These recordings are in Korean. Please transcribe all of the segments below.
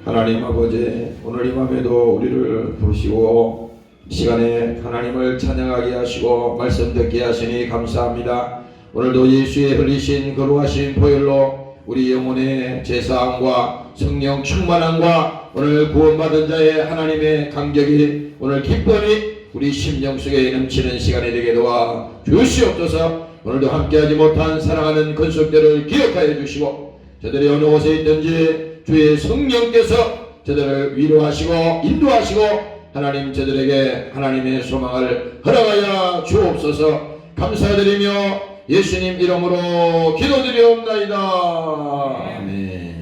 하나님 아버지, 오늘 이 밤에도 우리를 부르시고 시간에 하나님을 찬양하게 하시고 말씀 듣게 하시니 감사합니다. 오늘도 예수의 흘리신 거룩하신 보혈로 우리 영혼의 제사함과 성령 충만함과 오늘 구원받은 자의 하나님의 감격이 오늘 기쁨이 우리 심령 속에 넘치는 시간이 되게 도와 주시옵소서. 오늘도 함께하지 못한 사랑하는 권속들을 기억하여 주시고 저들이 어느 곳에 있든지 주의 성령께서 저들을 위로하시고 인도하시고 하나님 저들에게 하나님의 소망을 허락하여 주옵소서. 감사드리며 예수님 이름으로 기도드리옵나이다. 아멘.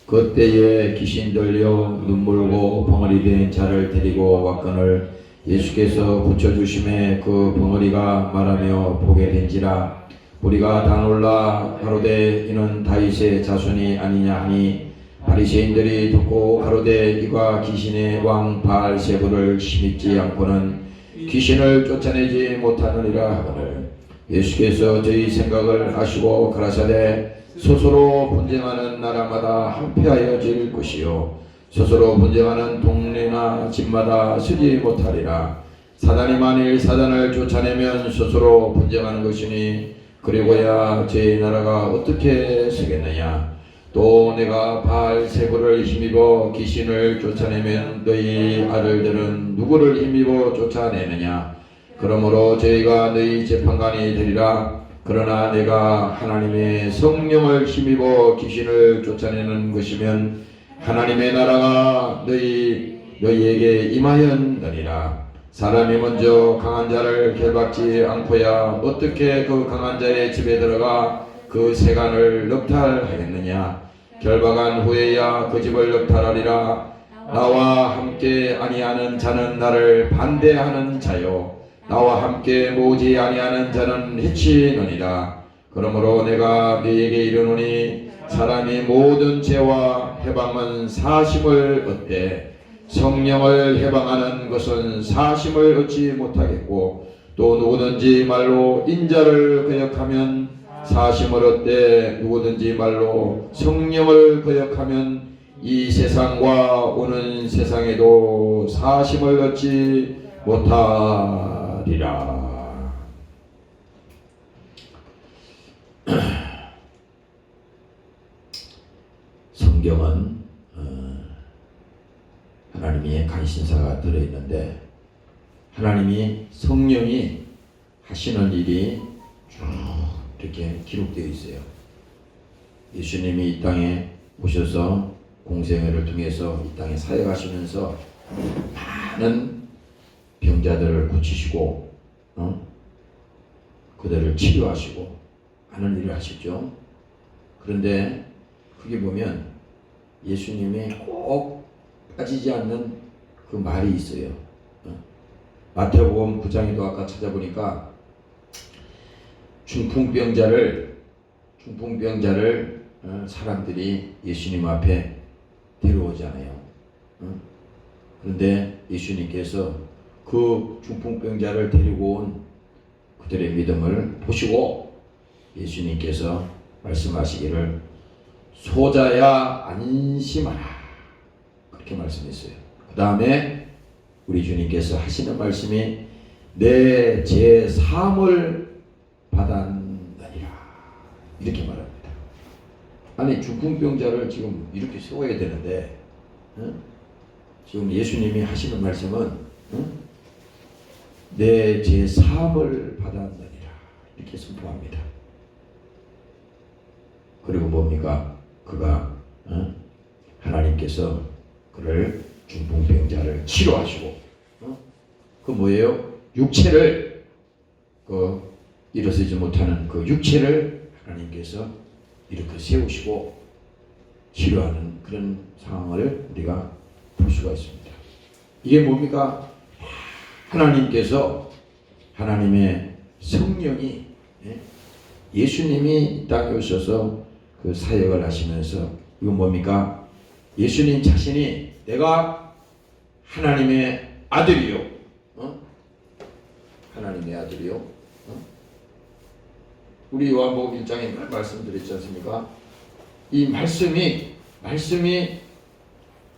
그때에 귀신 들려 눈물고 벙어리 된 자를 데리고 왔거늘 예수께서 고쳐주심에 그 벙어리가 말하며 보게 된지라. 우리가 다 놀라 가로되 이는 다윗의 자손이 아니냐 하니 바리새인들이 듣고 가로되 이가 귀신의 왕 바알세불을 힘입지 않고는 귀신을 쫓아내지 못하느니라 하거늘 예수께서 저희 생각을 아시고 가라사대 스스로 분쟁하는 나라마다 한패하여질 것이요 스스로 분쟁하는 동네나 집마다 서지 못하리라. 사단이 만일 사단을 쫓아내면 스스로 분쟁하는 것이니 그리고야 제 나라가 어떻게 서겠느냐. 또 내가 바알세불을 힘입어 귀신을 쫓아내면 너희 아들들은 누구를 힘입어 쫓아내느냐. 그러므로 저희가 너희 재판관이 되리라. 그러나 내가 하나님의 성령을 힘입어 귀신을 쫓아내는 것이면 하나님의 나라가 너희에게 임하였느니라. 사람이 먼저 강한 자를 결박지 않고야 어떻게 그 강한 자의 집에 들어가 그 세간을 넉탈하겠느냐. 결박한 후에야 그 집을 넉탈하리라. 나와 함께 아니하는 자는 나를 반대하는 자요 나와 함께 모지 아니하는 자는 해치느니라. 그러므로 내가 너희에게 이르노니 사람이 모든 죄와 해방은 사심을 얻되 성령을 해방하는 것은 사심을 얻지 못하겠고 또 누구든지 말로 인자를 거역하면 사심을 얻되 누구든지 말로 성령을 거역하면 이 세상과 오는 세상에도 사심을 얻지 못하리라. 성경은 하나님의 간신사가 들어있는데 하나님이 성령이 하시는 일이 쭉 이렇게 기록되어 있어요. 예수님이 이 땅에 오셔서 공생애를 통해서 이 땅에 사역하시면서 많은 병자들을 고치시고 그들을 치료하시고 많은 일을 하셨죠. 그런데 그게 보면 예수님이 꼭 빠지지 않는 그 말이 있어요. 마태복음 9장에도 아까 찾아보니까 중풍병자를 사람들이 예수님 앞에 데려오잖아요. 그런데 예수님께서 그 중풍병자를 데리고 온 그들의 믿음을 보시고 예수님께서 말씀하시기를 소자야 안심하라 그렇게 말씀했어요. 그 다음에 우리 주님께서 하시는 말씀이 내 죄 사함을 받았느니라 이렇게 말합니다. 아니 중풍병자를 지금 이렇게 세워야 되는데 지금 예수님이 하시는 말씀은 내 죄 사함을 받았느니라 이렇게 선포합니다. 그리고 뭡니까? 그가 하나님께서 그를 중풍병자를 치료하시고 그 뭐예요? 육체를 일어서지 못하는 그 육체를 하나님께서 이렇게 세우시고 치료하는 그런 상황을 우리가 볼 수가 있습니다. 이게 뭡니까? 하나님께서 하나님의 성령이 예수님이 이 땅에 오셔서 그 사역을 하시면서 이건 뭡니까? 예수님 자신이 내가 하나님의 아들이요. 하나님의 아들이요. 우리 요한복음 1장에 말씀드렸지 않습니까? 이 말씀이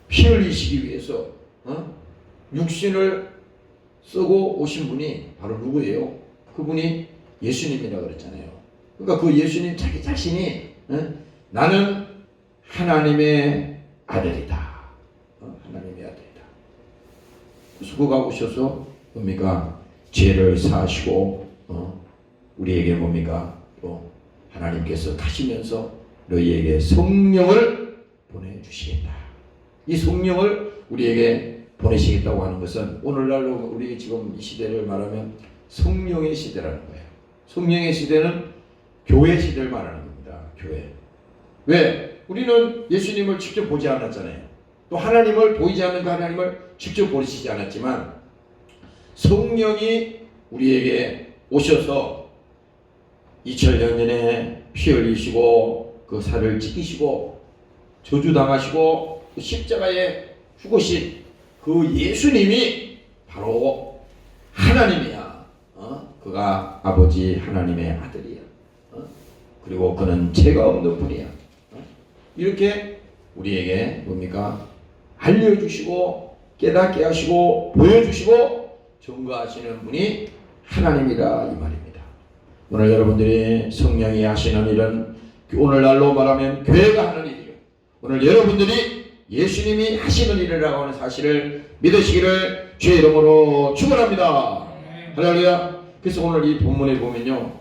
피 흘리시기 위해서 육신을 쓰고 오신 분이 바로 누구예요? 그분이 예수님이라고 그랬잖아요. 그러니까 그 예수님 자기 자신이 나는 하나님의 아들이다. 하나님의 아들이다. 그래서 그가 오셔서 뭡니까? 죄를 사하시고 우리에게 뭡니까? 또 하나님께서 가시면서 너희에게 성령을 보내주시겠다. 이 성령을 우리에게 보내시겠다고 하는 것은 오늘날로 우리 지금 이 시대를 말하면 성령의 시대라는 거예요. 성령의 시대는 교회 시대를 말하는 겁니다. 교회. 왜? 우리는 예수님을 직접 보지 않았잖아요. 또 하나님을 보이지 않는 그 하나님을 직접 보시지 않았지만 성령이 우리에게 오셔서 2000년 전에 피 흘리시고 그 살을 찢기시고 저주당하시고 십자가에 죽으신 그 예수님이 바로 하나님이야. 그가 아버지 하나님의 아들이야. 그리고 그는 죄가 없는 분이야. 이렇게 우리에게 뭡니까? 알려주시고 깨닫게 하시고 보여주시고 증거하시는 분이 하나님이다 이 말입니다. 오늘 여러분들이 성령이 하시는 일은 오늘날로 말하면 교회가 하는 일이에요. 오늘 여러분들이 예수님이 하시는 일이라고 하는 사실을 믿으시기를 주의 이름으로 축원합니다. 할렐루야. 그래서 오늘 이 본문에 보면요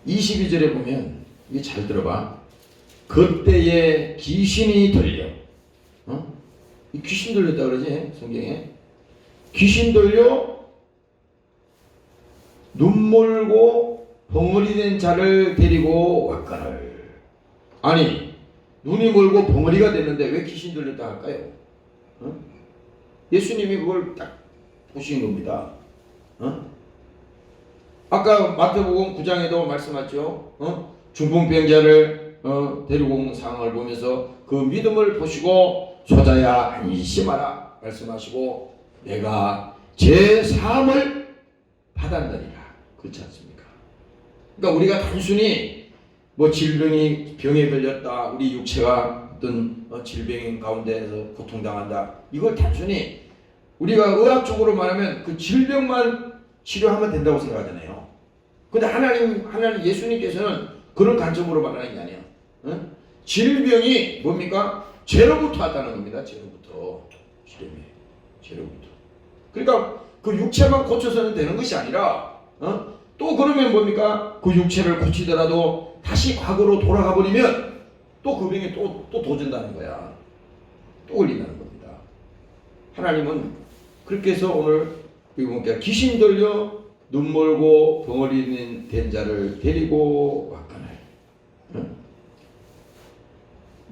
22절에 보면 이게 잘 들어봐. 그때에 귀신이 들려. 이 귀신 들렸다 그러지 성경에. 귀신 들려 눈물고 벙어리 된 자를 데리고 왔거늘. 아니 눈이 멀고 벙어리가 됐는데 왜 귀신 들렸다 할까요? 예수님이 그걸 딱 보신 겁니다. 아까 마태복음 9장에도 말씀하죠. 중풍병자를 데리고 온 상황을 보면서 그 믿음을 보시고 소자야 안심하라 말씀하시고 내가 제 사함을 받았느니라. 그렇지 않습니까? 그러니까 우리가 단순히 뭐 질병이 병에 걸렸다 우리 육체가 어떤 질병 가운데에서 고통당한다 이걸 단순히 우리가 의학적으로 말하면 그 질병만 치료하면 된다고 생각하잖아요. 근데 하나님 예수님께서는 그런 관점으로 말하는 게 아니에요. 질병이 뭡니까? 죄로부터 왔다는 겁니다. 죄로부터. 죄로부터. 그러니까 그 육체만 고쳐서는 되는 것이 아니라 또 그러면 뭡니까? 그 육체를 고치더라도 다시 과거로 돌아가 버리면 또 그 병이 또 도전다는 거야. 또 걸린다는 겁니다. 하나님은 그렇게 해서 오늘 보니까 귀신 들려 눈 멀고 벙어리 된 자를 데리고 왔거늘.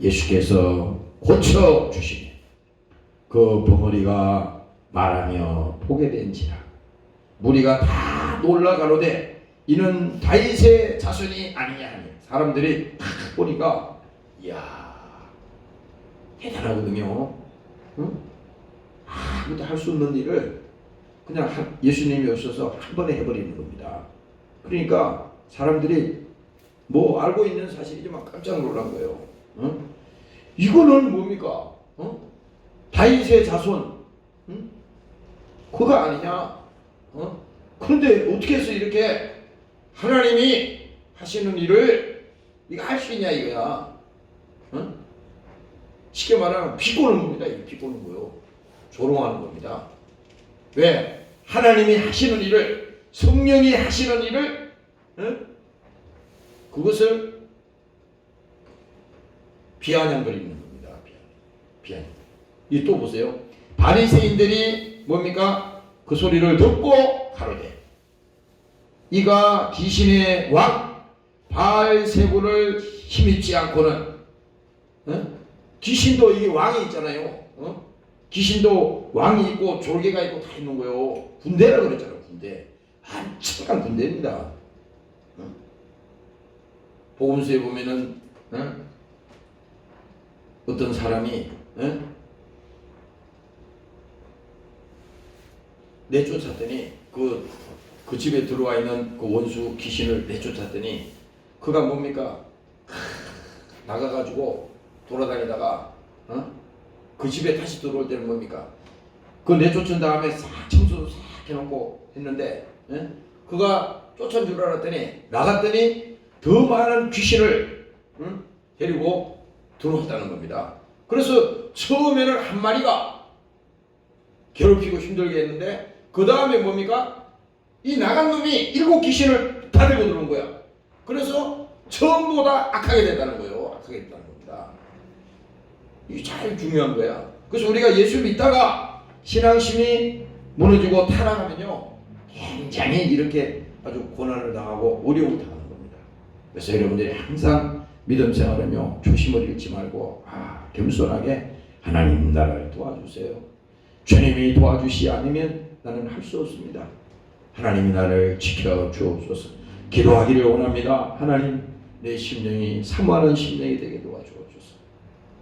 예수께서 고쳐 주시니 그 벙어리가 말하며 보게 된지라. 무리가 다 놀라가로되 이는 다윗의 자손이 아니냐 하니 사람들이 딱 보니까 이야 대단하거든요. 아무도 할 수 없는 일을 그냥 예수님이 오셔서 한 번에 해버리는 겁니다. 그러니까 사람들이 뭐 알고 있는 사실이지만 깜짝 놀란 거예요. 이거는 뭡니까? 다윗의 자손 그가 아니냐? 그런데 어떻게 해서 이렇게 하나님이 하시는 일을 이거 할 수 있냐 이거야. 쉽게 말하면 비꼬는 겁니다. 이거 비꼬는 거요. 조롱하는 겁니다. 왜? 하나님이 하시는 일을 성령이 하시는 일을 그것을 비아냥거리는 겁니다. 비아냥. 이 또 보세요. 바리새인들이 뭡니까? 그 소리를 듣고 가로되 이가 귀신의 왕 바알세불을 힘입지 않고는 귀신도 이게 왕이 있잖아요. 귀신도 왕이 있고 졸개가 있고 다 있는 거예요. 군대라 그랬잖아요. 군대. 한참간 군대입니다. 복음서에 보면은 어떤 사람이 내쫓았더니 그 집에 들어와 있는 그 원수 귀신을 내쫓았더니 그가 뭡니까? 나가가지고 돌아다니다가 그 집에 다시 들어올 때는 뭡니까? 그 내쫓은 다음에 싹 청소도 싹 해놓고 했는데 그가 쫓은 줄 알았더니 나갔더니 더 많은 귀신을 데리고 들어왔다는 겁니다. 그래서 처음에는 한 마리가 괴롭히고 힘들게 했는데 그 다음에 뭡니까? 이 나간 놈이 7 귀신을 다 들고 들어온 거야. 그래서 전부 다 악하게 됐다는 거예요. 악하게 됐다는 겁니다. 이게 참 중요한 거야. 그래서 우리가 예수 믿다가 신앙심이 무너지고 타락하면요, 굉장히 이렇게 아주 고난을 당하고 어려움을 당하는 겁니다. 그래서 여러분들이 항상 믿음 생활하며 초심을 잃지 말고 겸손하게 하나님 나라를 도와주세요. 주님이 도와주시 않으면 나는 할 수 없습니다. 하나님이 나를 지켜주옵소서. 기도하기를 원합니다. 하나님, 내 심령이 사모하는 심령이 되게 도와주옵소서.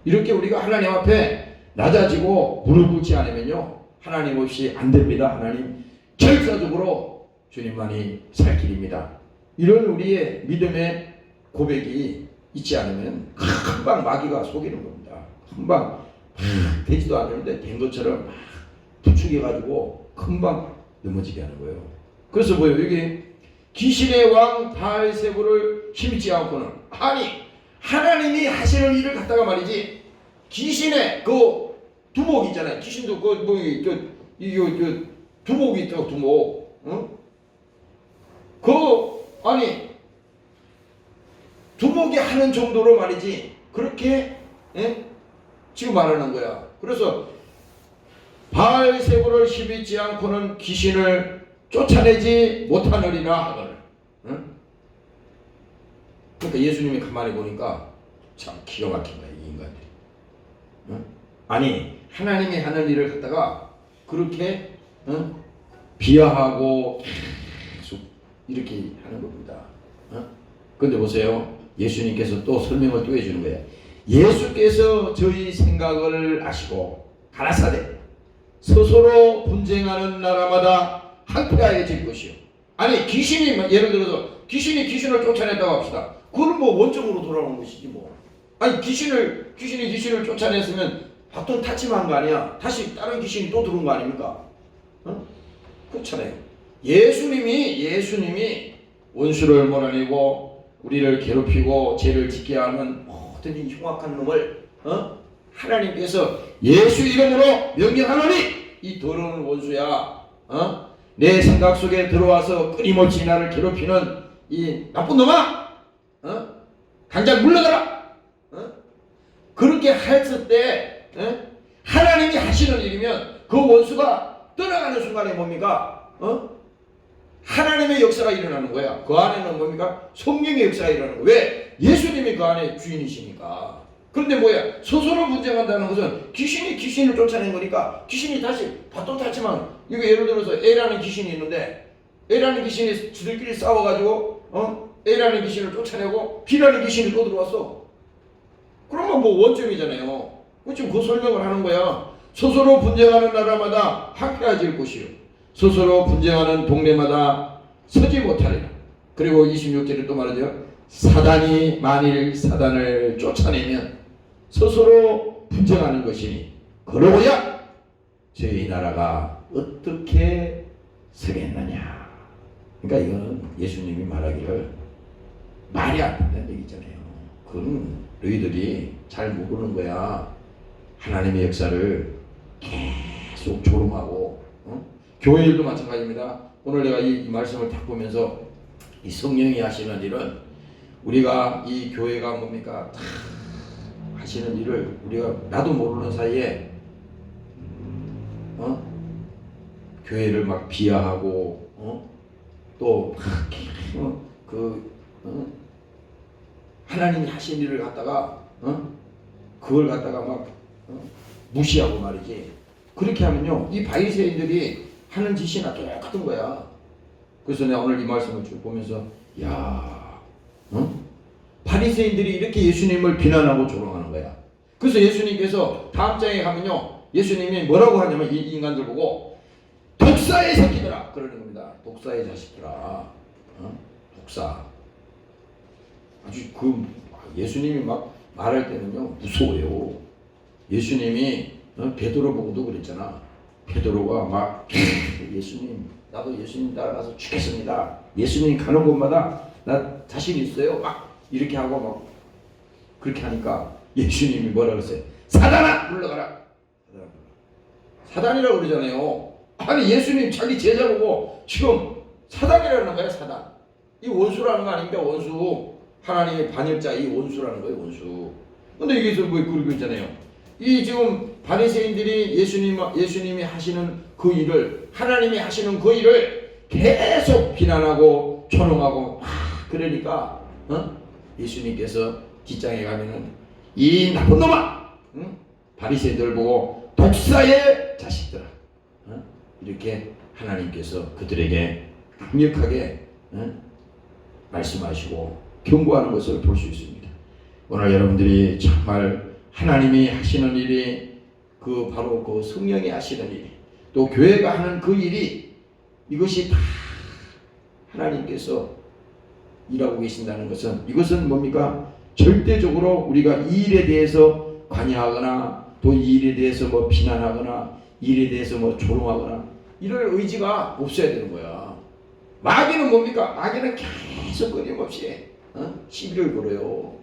이렇게 우리가 하나님 앞에 낮아지고 무릎 꿇지 않으면요, 하나님 없이 안 됩니다. 하나님 결사적으로 주님만이 살 길입니다. 이런 우리의 믿음의 고백이 있지 않으면 금방 마귀가 속이는 겁니다. 금방 되지도 않는데 된 것처럼 막 부추겨가지고 금방 넘어지게 하는 거예요. 그래서 뭐예요? 여기 귀신의 왕 바알세불을 힘입지 않고는, 아니 하나님이 하시는 일을 갖다가 말이지, 귀신의 그 두목 있잖아요. 귀신도 그 두목이 있다고, 두목. 응? 아니 두목이 하는 정도로 말이지, 그렇게 지금 말하는 거야. 그래서 바알세불을 힘입지 않고는 귀신을 쫓아내지 못하느리라 하거늘. 응? 그러니까 예수님이 가만히 보니까 참 기가 막힌 거야, 이 인간들이. 응? 아니 하나님이 하는 일을 갖다가 그렇게 비하하고 계속 이렇게 하는 겁니다. 그런데 보세요, 예수님께서 또 설명을 또 해주는 거예요. 예수께서 저희 생각을 아시고 가라사대 스스로 분쟁하는 나라마다 항폐하여질 것이요. 아니 귀신이, 예를 들어서 귀신을 쫓아냈다고 합시다. 그건 뭐 원점으로 돌아오는 것이지 뭐. 아니 귀신이 귀신을 쫓아냈으면 바톤 타치만 한 거 아니야. 다시 다른 귀신이 또 들어온 거 아닙니까? 그렇잖아요. 예수님이 원수를 몰아내고 우리를 괴롭히고 죄를 짓게 하는 모든 이 흉악한 놈을 하나님께서 예수 이름으로 명령하노니, 이 더러운 원수야, 내 생각 속에 들어와서 끊임없이 나를 괴롭히는 이 나쁜 놈아, 당장 물러가라. 그렇게 했을 때 하나님이 하시는 일이면 그 원수가 떠나가는 순간에 뭡니까? 하나님의 역사가 일어나는 거야. 그 안에는 뭡니까? 성령의 역사가 일어나는 거야. 왜? 예수님이 그 안에 주인이시니까. 그런데 뭐야? 스스로 분쟁한다는 것은 귀신이 귀신을 쫓아낸 거니까 귀신이 다시 바톤 타치만, 이거 예를 들어서 A라는 귀신이 있는데 A라는 귀신이 지들끼리 싸워가지고 A라는 귀신을 쫓아내고 B라는 귀신이 또 들어왔어. 그러면 뭐 원점이잖아요. 지금 그 설명을 하는 거야. 스스로 분쟁하는 나라마다 항폐해질 것이요, 스스로 분쟁하는 동네마다 서지 못하리라. 그리고 26절에 또 말하죠. 사단이 만일 사단을 쫓아내면 스스로 분쟁하는 것이니 그러고야 저희 나라가 어떻게 서겠느냐. 그러니까 이거는 예수님이 말하기를 말이 안 된다는 얘기잖아요. 그건 너희들이 잘 모르는 거야. 하나님의 역사를 계속 조롱하고, 교회 일도 마찬가지입니다. 오늘 내가 이 말씀을 딱 보면서 이 성령이 하시는 일은, 우리가 이 교회가 뭡니까? 다 하시는 일을 우리가 나도 모르는 사이에 교회를 막 비하하고 또 하나님이 하신 일을 갖다가 그걸 갖다가 막 무시하고 말이지. 그렇게 하면요, 이 바리새인들이 하는 짓이나 똑같은 거야. 그래서 내가 오늘 이 말씀을 쭉 보면서, 야, 바리새인들이 이렇게 예수님을 비난하고 조롱하는 거야. 그래서 예수님께서 다음 장에 가면요, 예수님이 뭐라고 하냐면 이 인간들 보고 독사의 새끼들아 그러는 겁니다. 독사의 자식들아, 독사. 아주 예수님이 막 말할 때는요 무서워요. 예수님이 베드로 보고도 그랬잖아. 베드로가 막 예수님, 나도 예수님 따라가서 죽겠습니다. 예수님 가는 곳마다 나 자신 있어요. 막 이렇게 하고 막 그렇게 하니까 예수님이 뭐라 그랬어요? 사단아 물러가라. 사단이라고 그러잖아요. 아니 예수님 자기 제자 보고 지금 사단이라는 거예요. 사단. 이 원수라는 거 아닙니까? 원수. 하나님의 반역자 이 원수라는 거예요. 원수. 근데 여기서 뭐 그러고 있잖아요. 이 지금 바리새인들이 예수님이 하시는 그 일을, 하나님이 하시는 그 일을 계속 비난하고 조롱하고 그러니까 예수님께서 뒷장에 가면은 이 나쁜 놈아, 바리새인들 보고 독사의 자식들아, 이렇게 하나님께서 그들에게 강력하게 말씀하시고 경고하는 것을 볼 수 있습니다. 오늘 여러분들이 정말 하나님이 하시는 일이 그 바로 그 성령이 하시는 일이 또 교회가 하는 그 일이 이것이 다 하나님께서 일하고 계신다는 것은 이것은 뭡니까? 절대적으로 우리가 이 일에 대해서 관여하거나 또 이 일에 대해서 뭐 비난하거나 이 일에 대해서 뭐 조롱하거나 이럴 의지가 없어야 되는 거야. 마귀는 뭡니까? 마귀는 계속 끊임없이 시비를 걸어요.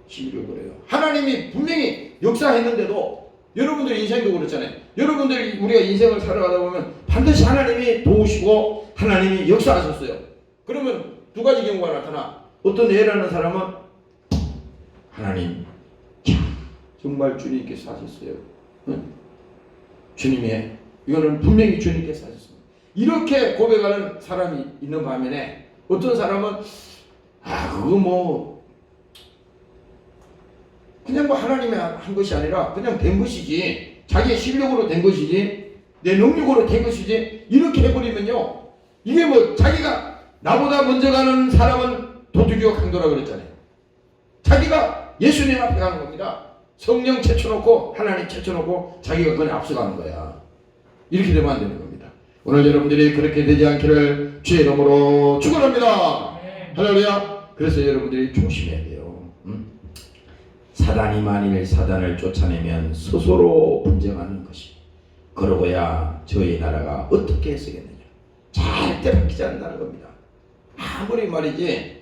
시비를 걸어요. 하나님이 분명히 역사했는데도 여러분들 인생도 그렇잖아요. 여러분들이 우리가 인생을 살아가다 보면 반드시 하나님이 도우시고 하나님이 역사하셨어요. 그러면 두 가지 경우가 나타나. 어떤 애라는 사람은 하나님 정말 주님께서 하셨어요. 주님의 이거는 분명히 주님께서 하셨습니다. 이렇게 고백하는 사람이 있는 반면에 어떤 사람은 그거 뭐 그냥 뭐 하나님이 한 것이 아니라 그냥 된 것이지, 자기의 실력으로 된 것이지, 내 능력으로 된 것이지, 이렇게 해버리면요, 이게 뭐 자기가 나보다 먼저 가는 사람은 도둑이요 강도라 그랬잖아요. 자기가 예수님 앞에 가는 겁니다. 성령 제쳐놓고 하나님 제쳐놓고 자기가 그냥 앞서가는 거야. 이렇게 되면 안 되는 겁니다. 오늘 여러분들이 그렇게 되지 않기를 주의 이름으로 축원합니다. 할렐루야. 그래서 여러분들이 조심해야 돼요. 사단이 만일 사단을 쫓아내면 스스로 분쟁하는 것이, 그러고야 저희 나라가 어떻게 쓰겠느냐. 절대 바뀌지 않는다는 겁니다. 아무리 말이지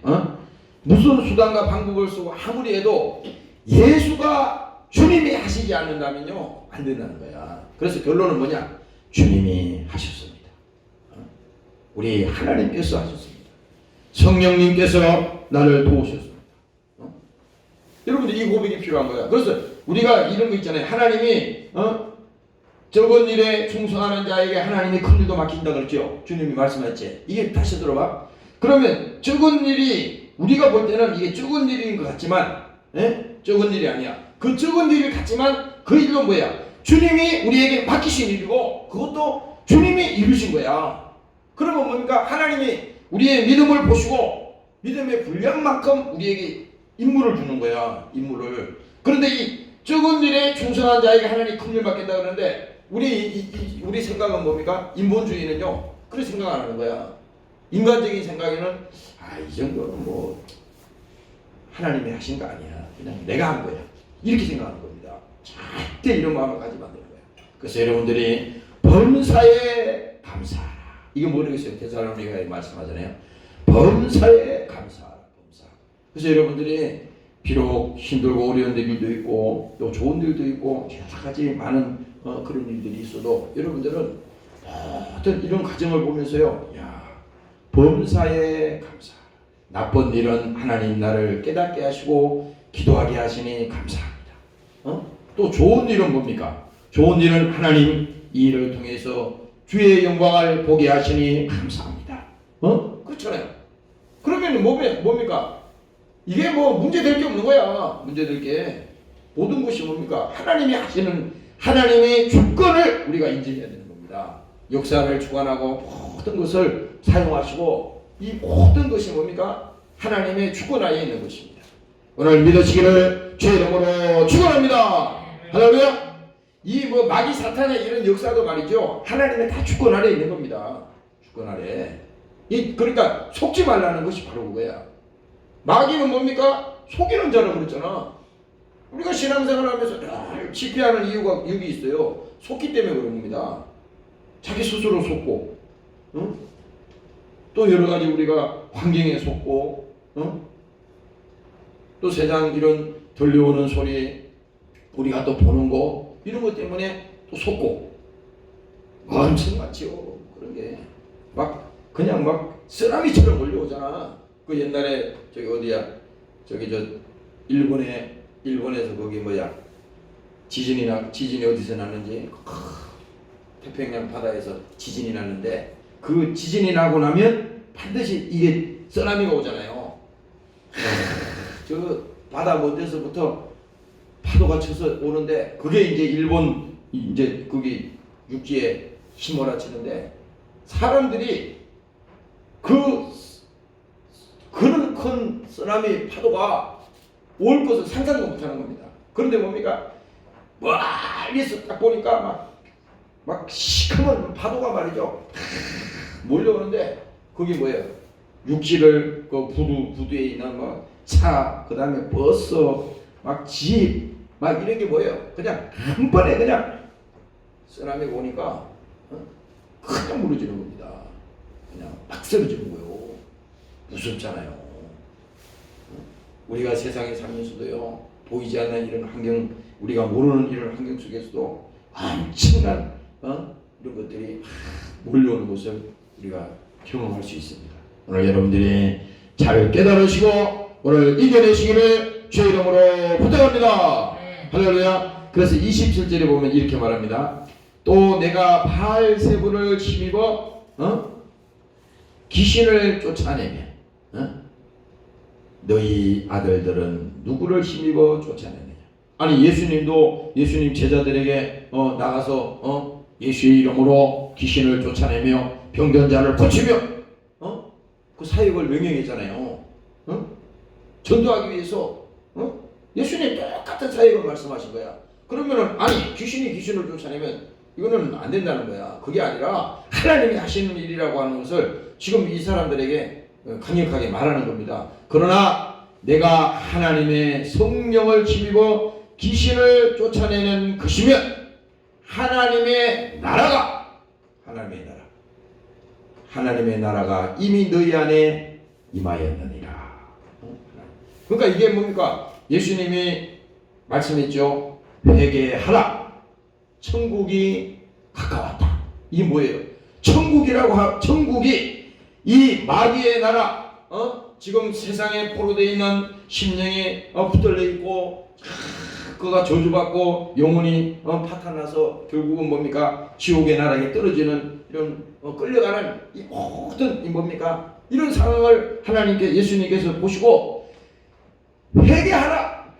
무슨 수단과 방법을 쓰고 아무리 해도 예수가 주님이 하시지 않는다면요 안 된다는 거야. 그래서 결론은 뭐냐? 주님이 하셨습니다. 우리 하나님께서 하셨습니다. 성령님께서 나를 도우셨습니다. 여러분들 이 고백이 필요한 거야. 그래서 우리가 이런 거 있잖아요. 하나님이 적은 일에 충성하는 자에게 하나님이 큰 일도 맡긴다 그랬죠. 주님이 말씀했지. 이게 다시 들어봐. 그러면 적은 일이 우리가 볼 때는 이게 적은 일인 것 같지만 적은 일이 아니야. 그 적은 일 같지만 그 일은 뭐야? 주님이 우리에게 맡기신 일이고 그것도 주님이 이루신 거야. 그러면 뭡니까? 하나님이 우리의 믿음을 보시고 믿음의 분량만큼 우리에게 임무를 주는 거야. 임무를. 그런데 이 적은 일에 충성한 자에게 하나님이 큰 일 맡긴다 그러는데 우리 생각은 뭡니까? 인본주의는요 그런 생각 안 하는 거야. 인간적인 생각에는 이 정도는 뭐 하나님이 하신 거 아니야. 그냥 내가 한 거야. 이렇게 생각하는 겁니다. 절대 이런 마음을 가지면 안 되는 거야. 그래서 여러분들이 범사에 감사하라. 이거 모르겠어요. 데살로니가에 말씀하잖아요. 범사에 감사하라. 범사. 그래서 여러분들이 비록 힘들고 어려운 일도 있고 또 좋은 일도 있고 여러 가지 많은 그런 일들이 있어도 여러분들은 어떤 이런 과정을 보면서요, 범사에 감사하라. 나쁜 일은 하나님 나를 깨닫게 하시고 기도하게 하시니 감사합니다. 또 좋은 일은 뭡니까? 좋은 일은 하나님 이 일을 통해서 주의 영광을 보게 하시니 감사합니다. 그렇잖아요. 그러면 뭡니까? 이게 뭐 문제될 게 없는 거야. 문제될 게 모든 것이 뭡니까? 하나님이 하시는 하나님의 주권을 우리가 인정해야 되는 겁니다. 역사를 주관하고 모든 것을 사용하시고 이 모든 것이 뭡니까? 하나님의 주권하에 있는 것입니다. 오늘 믿으시기를 주의 이름으로 축원합니다. 할렐루야. 이 뭐 마귀 사탄의 이런 역사도 말이죠. 하나님의 다 주권 아래에 있는 겁니다. 주권 아래. 그러니까 속지 말라는 것이 바로 그거야. 마귀는 뭡니까? 속이는 자라고 그랬잖아. 우리가 신앙생활을 하면서 늘 실패하는 이유가 있어요. 속기 때문에 그런 겁니다. 자기 스스로 속고, 또 여러 가지 우리가 환경에 속고, 또 세상 이런 들려오는 소리, 우리가 또 보는 거, 이런 것 때문에 또 속고, 엄청 많지요. 그런 게 막 그냥 막 쓰나미처럼 몰려오잖아. 그 옛날에 저기 어디야? 저기 저 일본에서 거기 뭐야? 지진이 어디서 났는지 태평양 바다에서 지진이 났는데 그 지진이 나고 나면 반드시 이게 쓰나미가 오잖아요. 저 바다 먼데서부터 파도가 쳐서 오는데 그게 이제 일본 이제 거기 육지에 휘몰아치는데 사람들이 그런 큰 쓰나미 파도가 올 것을 상상도 못하는 겁니다. 그런데 뭡니까? 멀리서 딱 보니까 막 시커먼 파도가 말이죠 몰려오는데 그게 뭐예요? 육지를 그 부두에 있는 뭐 차, 그 다음에 버스, 막 집, 막 이런 게 뭐예요? 그냥 한 번에 그냥 쓰나미가 오니까 그냥 무너지는 겁니다. 그냥 막 쓰러지는 거예요. 무섭잖아요. 우리가 세상에 살면서도요, 보이지 않는 이런 환경, 우리가 모르는 이런 환경 속에서도 엄청난 이런 것들이 몰려오는 것을 우리가 경험할 수 있습니다. 오늘 여러분들이 잘 깨달으시고 오늘 이겨내시기를 주의 이름으로 부탁합니다. 할렐루야. 그래서 27절에 보면 이렇게 말합니다. 또 내가 바알세불을 힘입어 귀신을 쫓아내면 너희 아들들은 누구를 힘입어 쫓아내느냐. 아니 예수님 제자들에게 나가서 예수의 이름으로 귀신을 쫓아내며 병든 자를 고치며 그 사역을 명령했잖아요. 전도하기 위해서 예수님 똑같은 사역을 말씀하신 거야. 그러면은 아니 귀신이 귀신을 쫓아내면 이거는 안 된다는 거야. 그게 아니라 하나님이 하시는 일이라고 하는 것을 지금 이 사람들에게 강력하게 말하는 겁니다. 그러나 내가 하나님의 성령을 힘입어 귀신을 쫓아내는 것이면 하나님의 나라가 이미 너희 안에 임하였느니라. 그러니까 이게 뭡니까? 예수님이 말씀했죠. 회개하라. 천국이 가까웠다. 이게 뭐예요? 천국이 이 마귀의 나라, 지금 세상에 포로되어 있는 심령이 붙들려 있고 그가 저주받고 영혼이 파탄나서 결국은 뭡니까? 지옥의 나라에 떨어지는 이런 끌려가는 이 모든 이 뭡니까? 이런 상황을 예수님께서 보시고 회개하라.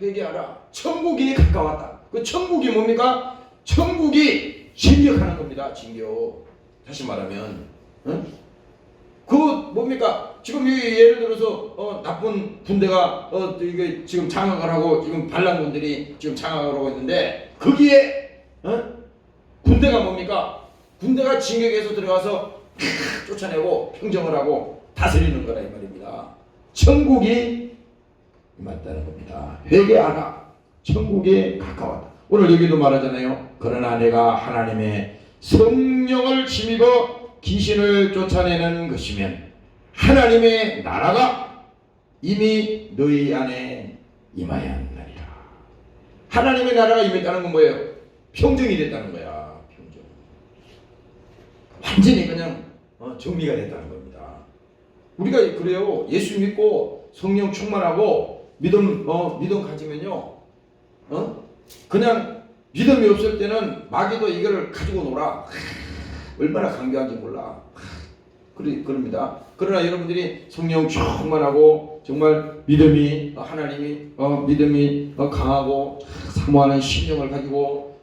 천국이 가까웠다. 그 천국이 뭡니까? 천국이 진격하는 겁니다. 진격. 다시 말하면 그 뭡니까? 지금 예를 들어서 나쁜 군대가 이게 지금 장악을 하고 지금 반란군들이 지금 장악을 하고 있는데 거기에 군대가 뭡니까? 군대가 진격해서 들어가서 쫓아내고 평정을 하고 다스리는 거라 이 말입니다. 천국이 임했다는 겁니다. 회개하라. 천국에 가까웠다. 오늘 여기도 말하잖아요. 그러나 내가 하나님의 성령을 힘입어 귀신을 쫓아내는 것이면 하나님의 나라가 이미 너희 안에 임하였느니라. 하나님의 나라가 임했다는 건 뭐예요? 평정이 됐다는 거야. 평정. 완전히 그냥 정리가 됐다는 겁니다. 우리가 그래요. 예수 믿고 성령 충만하고 믿음 가지면요. 그냥 믿음이 없을 때는 마귀도 이거를 가지고 놀아. 얼마나 강교한지 몰라. 그럽니다. 그러나 여러분들이 성령 충만하고 정말 믿음이 믿음이 강하고 사모하는 심령을 가지고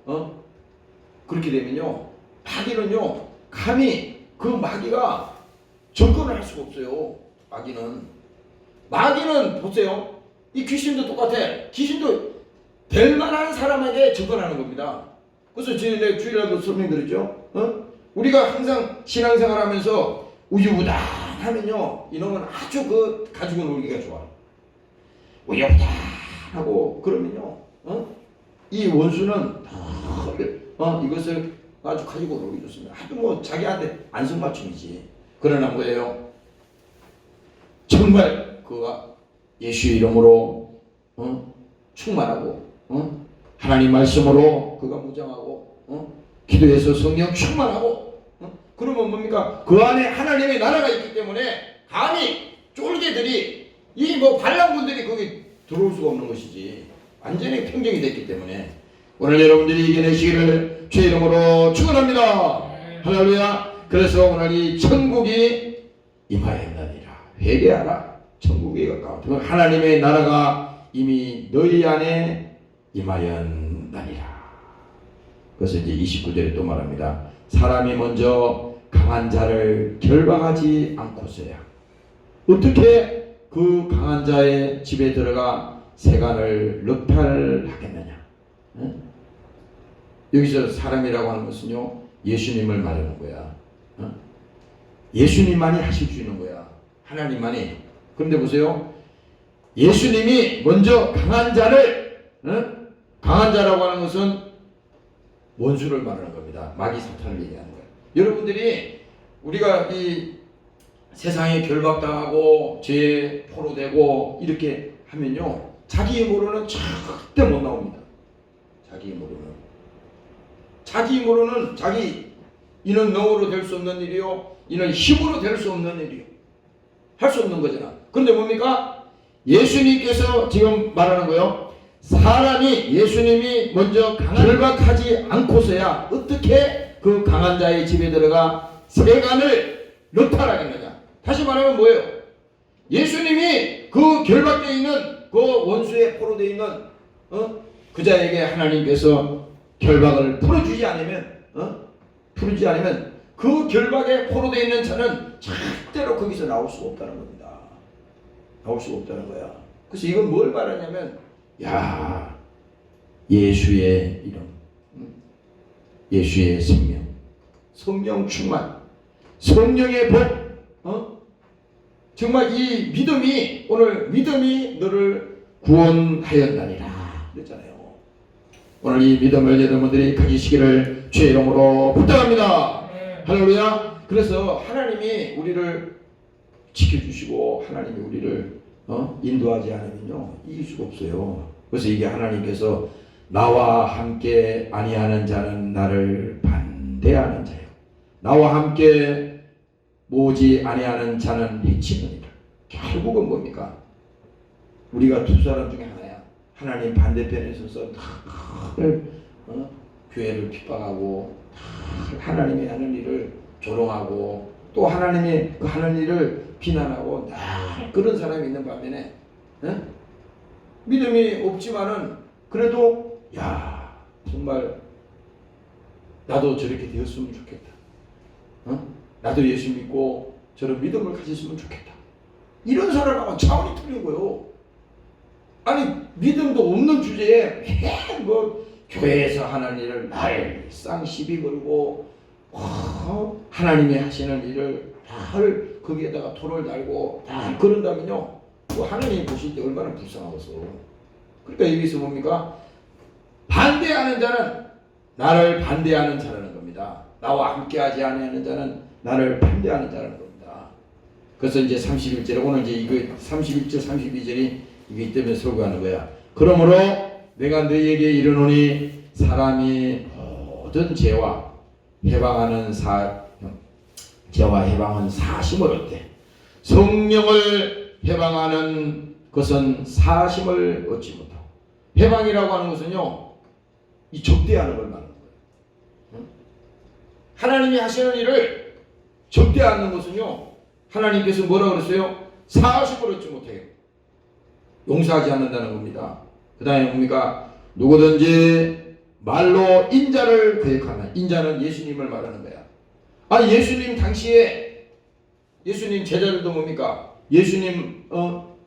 그렇게 되면요. 마귀는요. 감히 그 마귀가 접근을 할 수가 없어요. 마귀는 보세요. 이 귀신도 똑같아. 귀신도 될 만한 사람에게 접근하는 겁니다. 그래서 주일날도 설명드렸죠. 우리가 항상 신앙생활 하면서 우유부단하면요. 이놈은 아주 가지고 놀기가 좋아. 우유부단하고 그러면요. 이 원수는 이것을 아주 가지고 놀기 좋습니다. 아주 자기한테 안성맞춤이지. 그러나 뭐예요? 정말 그가 예수의 이름으로 충만하고 하나님 말씀으로 그가 무장하고 기도해서 성령 충만하고 그러면 뭡니까? 그 안에 하나님의 나라가 있기 때문에 감히 쫄개들이 이 뭐 반란군들이 거기 들어올 수가 없는 것이지. 완전히 평정이 됐기 때문에 오늘 여러분들이 이겨내시기를 주의 이름으로 축원합니다. 할렐루야. 그래서 오늘 이 천국이 임하였나니라. 회개하라. 천국이 가까워. 하나님의 나라가 이미 너희 안에 임하였나니라. 그래서 이제 29절에 또 말합니다. 사람이 먼저 강한 자를 결박하지 않고서야 어떻게 그 강한 자의 집에 들어가 세간을 넉탈하겠느냐. 응? 여기서 사람이라고 하는 것은요, 예수님을 말하는 거야. 응? 예수님만이 하실 수 있는 거야. 하나님만이. 그런데 보세요. 예수님이 먼저 강한 자를, 응? 강한 자라고 하는 것은 원수를 말하는 겁니다. 마귀 사탄을 얘기하는 거예요. 여러분들이 우리가 이 세상에 결박당하고 죄에 포로되고 이렇게 하면요, 자기 힘으로는 절대 못 나옵니다. 자기 힘으로는 자기 이는 능으로 될 수 없는 일이요, 이는 힘으로 될 수 없는 일이요. 할 수 없는 거잖아. 그런데 뭡니까? 예수님께서 지금 말하는 거요. 사람이 예수님이 먼저 결박하지 않고서야 어떻게 그 강한 자의 집에 들어가 세간을 넉탈하겠느냐. 다시 말하면 뭐예요? 예수님이 그 결박되어 있는 그 원수의 포로되어 있는 그 자에게 하나님께서 결박을 풀어주지 않으면 그 결박에 포로되어 있는 자는 절대로 거기서 나올 수가 없다는 겁니다. 나올 수가 없다는 거야. 그래서 이건 뭘 말하냐면, 야, 예수의 이름, 예수의 생명, 성령 충만, 성령의 복, 정말 이 믿음이, 오늘 믿음이 너를 구원하였나니라 그랬잖아요. 오늘 이 믿음을 여러분들이 가지시기를 주의 이름으로 부탁합니다. 할렐루야. 그래서 하나님이 우리를 지켜주시고 하나님이 우리를 인도하지 않으면요, 이길 수가 없어요. 그래서 이게 하나님께서 나와 함께 아니하는 자는 나를 반대하는 자요, 나와 함께 모지 아니하는 자는 해치느니라. 결국은 뭡니까? 우리가 두 사람 중에 하나야. 하나님 반대편에 서서 교회를 핍박하고 하나님이 하는 일을 조롱하고 또 하나님이 그 하는 일을 비난하고 그런 사람이 있는 반면에 믿음이 없지만은 그래도 야, 정말 나도 저렇게 되었으면 좋겠다. 나도 예수 믿고 저런 믿음을 가졌으면 좋겠다. 이런 사람하고는 차원이 틀린 거예요. 아니, 믿음도 없는 주제에 뭐 교회에서 하는 일을 날상 시비 걸고 하나님이 하시는 일을 날 거기에다가 돌을 달고 날 그런다면요, 그 하나님이 보실 때 얼마나 불쌍하겠어. 그러니까 여기서 뭡니까? 반대하는 자는 나를 반대하는 자라는 겁니다. 나와 함께하지 아니하는 자는 나를 반대하는 자라는 겁니다. 그래서 이제 31절에 오늘 이제 이거 31절 32절이 이게 때문에 설교하는 거야. 그러므로 내가 너희에게 이르노니 사람이 모든 죄와 해방은 사심을 얻되 성령을 해방하는 것은 사심을 얻지 못하고. 해방이라고 하는 것은요, 이 적대하는 걸 말하는 거예요. 하나님이 하시는 일을 적대하는 것은요, 하나님께서 뭐라고 그랬어요? 사심을 얻지 못해요. 용서하지 않는다는 겁니다. 그 다음에 뭡니까? 누구든지 말로 인자를 거역하면, 인자는 예수님을 말하는 거야. 아니, 예수님 당시에 예수님 제자들도 뭡니까? 예수님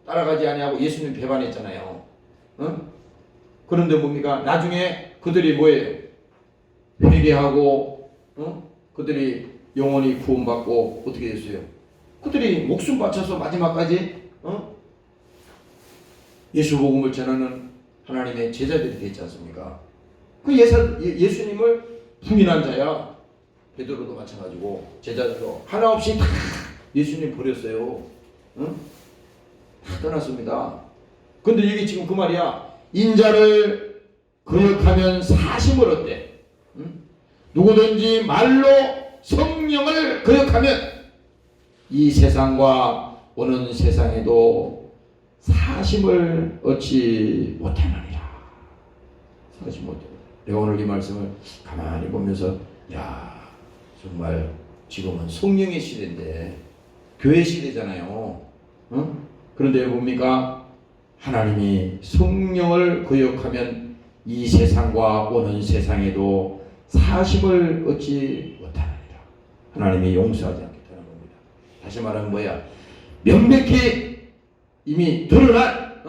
따라가지 아니하고 예수님 배반했잖아요. 그런데 뭡니까? 나중에 그들이 뭐예요? 회개하고 그들이 영원히 구원받고 어떻게 됐어요? 그들이 목숨 바쳐서 마지막까지 예수 복음을 전하는 하나님의 제자들이 됐지 않습니까? 그 예수님을 부인한 자야. 베드로도 마찬가지고 제자들도 하나 없이 다 예수님 버렸어요. 다 떠났습니다. 근데 이게 지금 그 말이야. 인자를 거역하면 사심을 얻대. 누구든지 말로 거역하면 이 세상과 오는 세상에도 사심을 얻지 못하느니라. 사심 못해. 내가 오늘 이 말씀을 가만히 보면서 야, 정말 지금은 성령의 시대인데 교회 시대잖아요. 그런데 뭡니까? 하나님이 성령을 거역하면 이 세상과 오는 세상에도 사심을 얻지 못하느니라. 하나님이 용서하지 않겠다는 겁니다. 다시 말하면 뭐야? 명백히 이미 드러난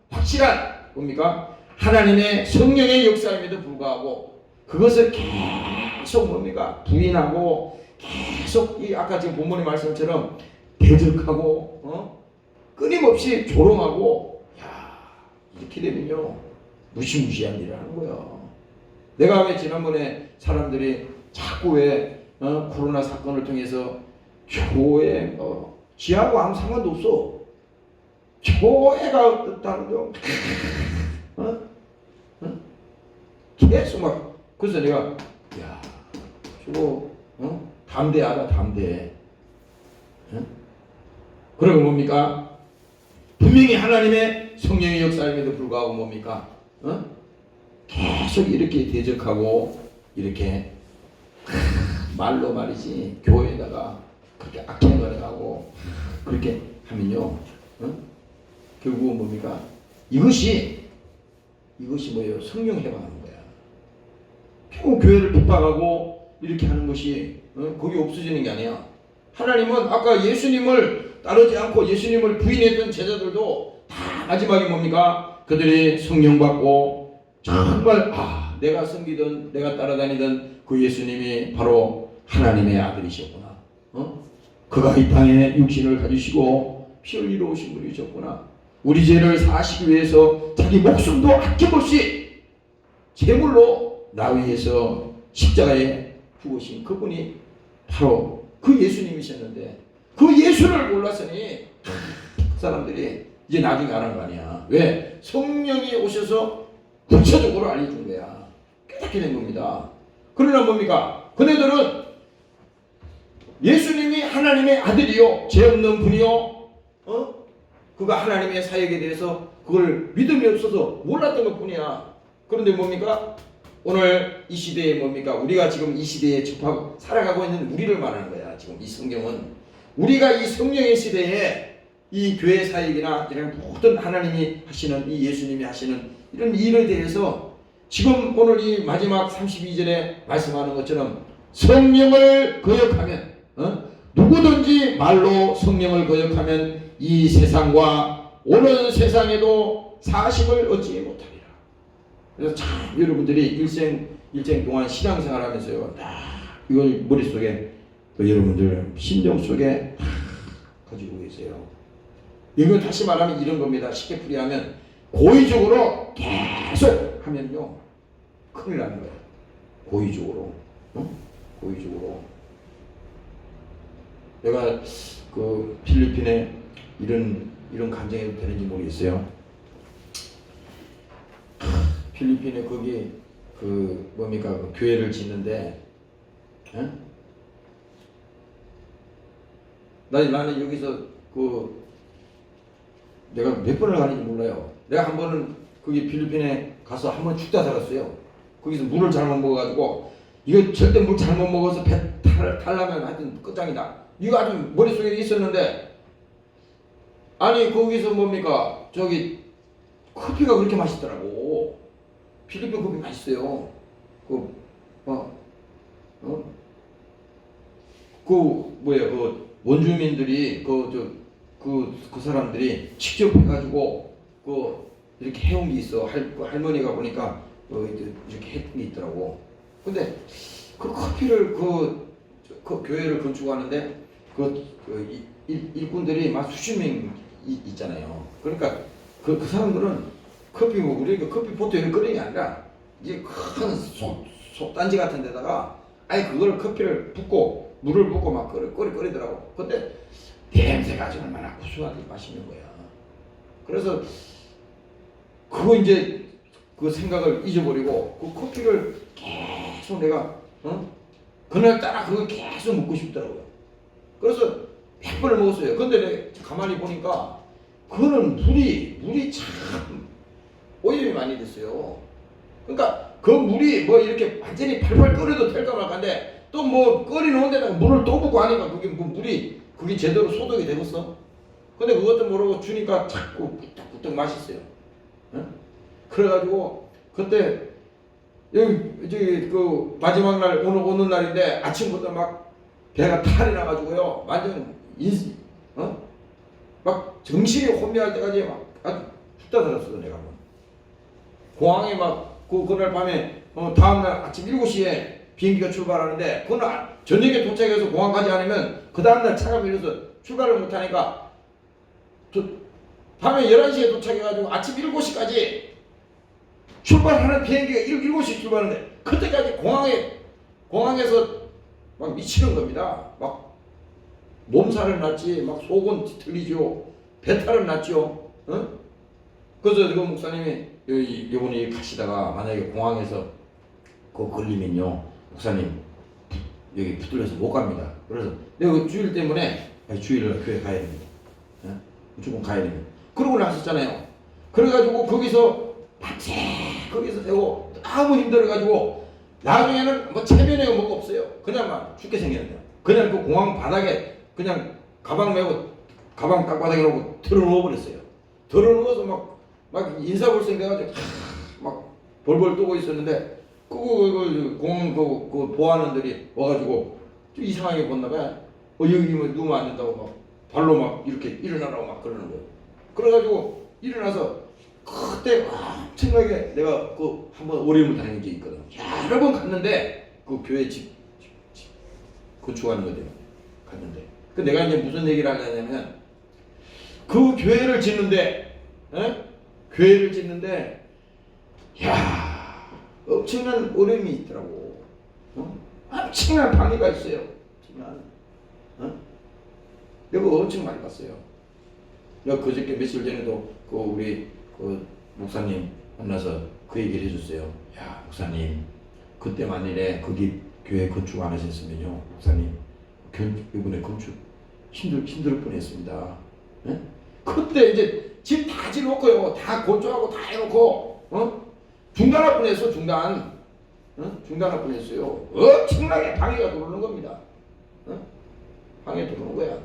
확실한 뭡니까? 하나님의 성령의 역사임에도 불구하고 그것을 계속 뭡니까? 부인하고 계속 이 아까 지금 본문의 말씀처럼 대적하고 끊임없이 조롱하고 이렇게 되면요 무시무시한 일을 하는 거예요. 내가 왜 지난번에 사람들이 자꾸 왜 코로나 사건을 통해서 교회 지하고 아무 상관도 없어. 교회가 어떻다는 거 계속 막 그래서 내가 야 저거 담대하다 담대해. 그러고 뭡니까? 분명히 하나님의 성령의 역사임에도 불구하고 뭡니까? 계속 이렇게 대적하고 이렇게 말로 말이지 교회에다가 그렇게 악행을 하고 그렇게 하면요 결국은 뭡니까? 이것이 뭐예요? 성령 해방하는 거야. 결국 교회를 핍박하고 이렇게 하는 것이 거기 없어지는 게 아니야. 하나님은 아까 예수님을 따르지 않고 예수님을 부인했던 제자들도 다 마지막에 뭡니까? 그들이 성령 받고 정말 내가 섬기던 내가 따라다니던 그 예수님이 바로 하나님의 아들이셨구나. 그가 이 땅에 육신을 가지시고 피 흘리러 오신 분이셨구나. 우리 죄를 사시기 위해서 자기 목숨도 아낌없이 제물로 나 위해서 십자가에 죽으신 그분이 바로 그 예수님이셨는데 그 예수를 몰랐으니 그 사람들이 이제 나중에 알은 거 아니야. 왜? 성령이 오셔서 구체적으로 알려준 거야. 깨닫게 된 겁니다. 그러나 뭡니까? 그네들은 예수님이 하나님의 아들이요 죄 없는 분이요 그가 하나님의 사역에 대해서 그걸 믿음이 없어서 몰랐던 것 뿐이야. 그런데 뭡니까? 오늘 이 시대에 뭡니까? 우리가 지금 이 시대에 접하고 살아가고 있는 우리를 말하는 거야. 지금 이 성경은 우리가 이 성령의 시대에 이 교회 사역이나 이런 모든 하나님이 하시는 이 예수님이 하시는 이런 일에 대해서 지금 오늘 이 마지막 32절에 말씀하는 것처럼 성령을 거역하면 누구든지 말로 성령을 거역하면 이 세상과 오는 세상에도 사심을 얻지 못하리라. 그래서 참 여러분들이 일생 동안 신앙생활하면서요 이걸 머릿속에 여러분들 심정 속에 가지고 계세요. 이건 다시 말하면 이런 겁니다. 쉽게 풀이하면 고의적으로 계속 하면요 큰일 나는 거예요. 고의적으로 고의적으로. 내가 그 필리핀에 이런 감정이 되는지 모르겠어요. 필리핀에 거기 그 뭡니까 그 교회를 짓는데 나는 여기서 그 내가 몇 번을 가는지 몰라요. 내가 한 번은 거기 필리핀에 가서 한 번 죽다 살았어요. 거기서 물을 잘못 먹어가지고 이거 절대 물 잘못 먹어서 배 탈라면 하여튼 끝장이다. 이거 아주 머릿속에 있었는데 아니 거기서 뭡니까 저기 커피가 그렇게 맛있더라고. 필리핀 커피 맛있어요. 그 뭐야 그 원주민들이 그 사람들이 직접 해가지고 이렇게 해온 게 있어. 할머니가 보니까 이렇게 했던 게 있더라고. 근데 그 커피를 그 교회를 건축하는데 일꾼들이 막 수십 명 있잖아요. 그러니까 그 사람들은 커피 우리가 커피 보트에 끓이는 게 아니라 이제 큰 솥단지 같은 데다가 아예 그걸 커피를 붓고 물을 붓고 막 끓이더라고. 근데 냄새가 아주 얼마나 구수하게 맛있는 거야. 그래서 그거 이제 그 생각을 잊어버리고 그 커피를 계속 내가 그날따라 그걸 계속 먹고 싶더라고요. 그래서 몇 번을 먹었어요. 근데 내가 가만히 보니까 그거는 물이 참 오염이 많이 됐어요. 그러니까 그 물이 뭐 이렇게 완전히 팔팔 끓여도 될까 말까인데 또 뭐 끓이놓은 데다가 물을 또 붓고 하니까 그게 뭐 물이 그게 제대로 소독이 되겠어? 근데 그것도 모르고 주니까 자꾸 꾸덕꾸덕 맛있어요. 응? 그래가지고 그때 여기 저기 그 마지막 날 오는 날인데 아침부터 막 배가 탈이 나가지고요 완전 막 정신이 혼미할 때까지 막 아주 죽다 살았어. 내가 뭐 공항에 막 그날 밤에 다음날 아침 7시에 비행기가 출발하는데 그날 저녁에 도착해서 공항 가지 않으면 그 다음날 차가 밀려서 출발을 못하니까 밤에 11시에 도착해가지고 아침 7시까지 출발하는 비행기가 7시 출발하는데 그때까지 공항에서 막 미치는 겁니다. 막 몸살은 났지, 막 속은 뒤틀리죠, 배탈은 났죠. 응? 그래서 그 목사님이 이번에 가시다가 만약에 공항에서 그거 걸리면요 목사님 여기 붙들려서 못 갑니다. 그래서 내가 그 주일 때문에 주일날 교회 가야 됩니다. 응? 무조건 가야 됩니다. 그러고 나섰잖아요. 그래가지고 거기서 밤새 거기서 되고 너무 힘들어가지고 나중에는 뭐 체면에 뭐가 없어요. 그냥 막 죽게 생겼네요. 그냥 그 공항 바닥에 그냥 가방 메고 가방 땅바닥에 놓고 들어누워 버렸어요. 들어누워서 막 인사불성 돼가지고 막 벌벌 떠고 있었는데 그 공항 그 보안원들이 와가지고 좀 이상하게 봤나봐요. 여기 뭐 누우면 안 된다고 막 발로 막 이렇게 일어나라고 막 그러는 거예요. 그래가지고 일어나서 그때 엄청나게 내가 그 한번 어려움을 당한 게 있거든. 여러 번 갔는데 그 교회 집 건축하는 거 때문에 갔는데 그 내가 이제 무슨 얘기를 하냐면 그 교회를 짓는데 교회를 짓는데 야 엄청난 어려움이 있더라고. 엄청난 방해가 있어요. 내가 엄청 많이 봤어요. 내가 그저께 며칠 전에도 그 우리 그 목사님 만나서 그 얘기를 해줬어요. 야 목사님 그때 만일에 거기 교회 건축 안 하셨으면요 목사님 이번에 건축 힘들 뻔했습니다. 예? 그때 이제 집 다 지놓고요 다 건축하고 다 해놓고 중단할 뻔했어. 중단할 뻔했어요. 엄청나게 방해가 들어오는 겁니다. 방해 들어오는 거야.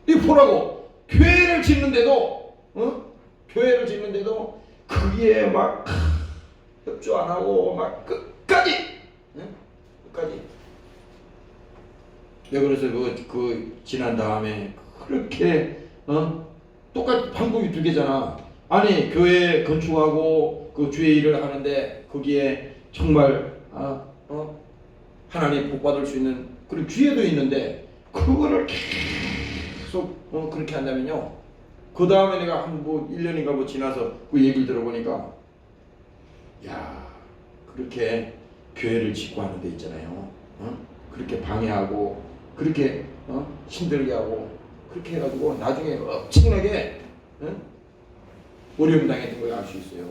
이 보라고 교회를 짓는데도 거기에 막 협조 안 하고 막 끝까지. 내가 그래서 그 지난 다음에 그렇게 똑같이 방법이 두 개잖아. 아니 교회 건축하고 그 주의 일을 하는데 거기에 정말 하나님 복 받을 수 있는 그런 기회도 있는데 그거를 계속 그렇게 한다면요. 그 다음에 내가 한 1년인가 뭐 지나서 그 얘기를 들어보니까 야 그렇게 교회를 짓고 하는 데 있잖아요. 그렇게 방해하고 그렇게 힘들게 하고 그렇게 해가지고 나중에 엄청나게 어려움 당했던 걸 알 수 있어요.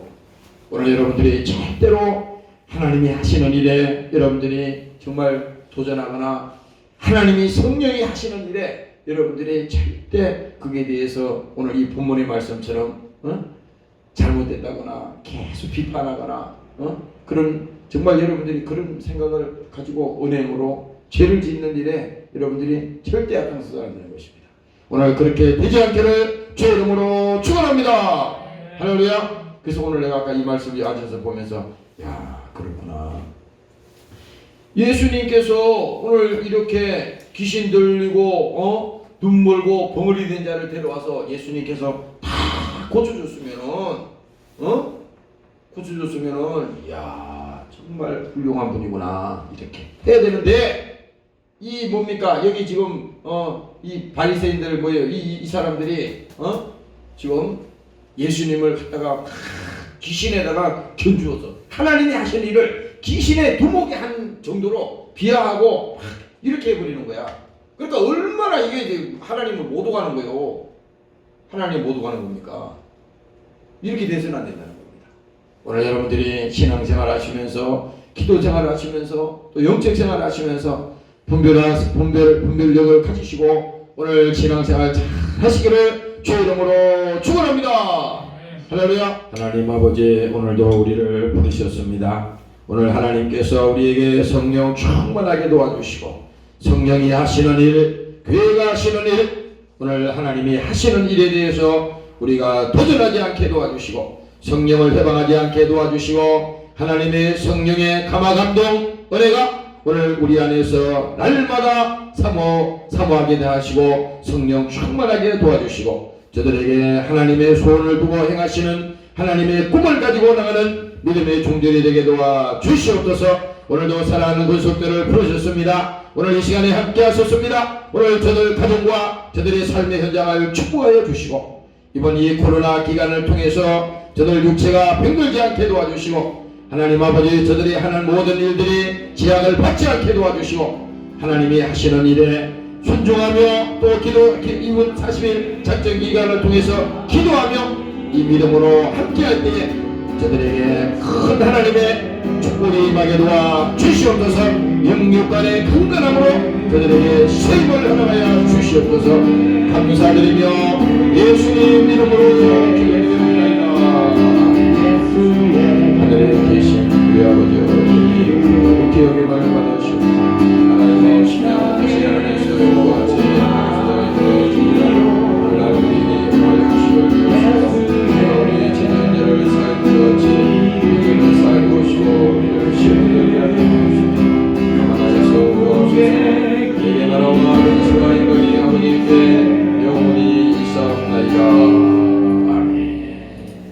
오늘 여러분들이 절대로 하나님이 하시는 일에 여러분들이 정말 도전하거나 하나님이 성령이 하시는 일에 여러분들이 절대 그에 대해서 오늘 이 본문의 말씀처럼 잘못됐다거나 계속 비판하거나 그런 정말 여러분들이 그런 생각을 가지고 은행으로 죄를 짓는 일에 여러분들이 절대 앞장서서 안 되는 것입니다. 오늘 그렇게 되지 않기를 주의 이름으로 축원합니다. 할렐루야. 그래서 오늘 내가 아까 이 말씀을 앉아서 보면서 야 그렇구나. 예수님께서 오늘 이렇게 귀신 들리고 눈 멀고 벙어리 된 자를 데려와서 예수님께서 다 고쳐줬으면은 야 정말 훌륭한 분이구나 이렇게 해야 되는데 이 뭡니까 여기 지금 이 바리새인들 뭐예요 이 사람들이 지금 예수님을 갖다가 귀신에다가 견주어서 하나님이 하신 일을 귀신의 두목에 한 정도로 비하하고 이렇게 해버리는 거야. 그러니까 얼마나 이게 이제 하나님을 못 오가는 거예요. 하나님 못 오가는 겁니까? 이렇게 돼서는 안 된다는 겁니다. 오늘 여러분들이 신앙생활 하시면서 기도 생활을 하시면서 또 영적 생활을 하시면서 분별력을 가지시고 오늘 신앙생활 잘 하시기를 주의 이름으로 축원합니다. 할렐루야. 하나님 아버지, 오늘도 우리를 부르셨습니다. 오늘 하나님께서 우리에게 성령 충만하게 도와주시고 성령이 하시는 일, 교회가 하시는 일, 오늘 하나님이 하시는 일에 대해서 우리가 도전하지 않게 도와주시고 성령을 회방하지 않게 도와주시고 하나님의 성령의 감화감동 은혜가 오늘 우리 안에서 날마다 사모하게 하시고 성령 충만하게 도와주시고 저들에게 하나님의 소원을 두고 행하시는 하나님의 꿈을 가지고 나가는 믿음의 종들이 되게 도와주시옵소서. 오늘도 사랑하는 권속들을 부르셨습니다. 오늘 이 시간에 함께 하셨습니다. 오늘 저들 가정과 저들의 삶의 현장을 축복하여 주시고 이번 이 코로나 기간을 통해서 저들 육체가 병들지 않게 도와주시고 하나님 아버지 저들이 하는 모든 일들이 제약을 받지 않게 도와주시고 하나님이 하시는 일에 순종하며 또 이번 40일 작전 기간을 통해서 기도하며 이 믿음으로 함께할 때에 저들에게 큰 하나님의 축복이 임하게 도와 주시옵소서. 영육간의 강건함으로 저들에게 세임을 허락하여 주시옵소서. 감사드리며 예수님 이름으로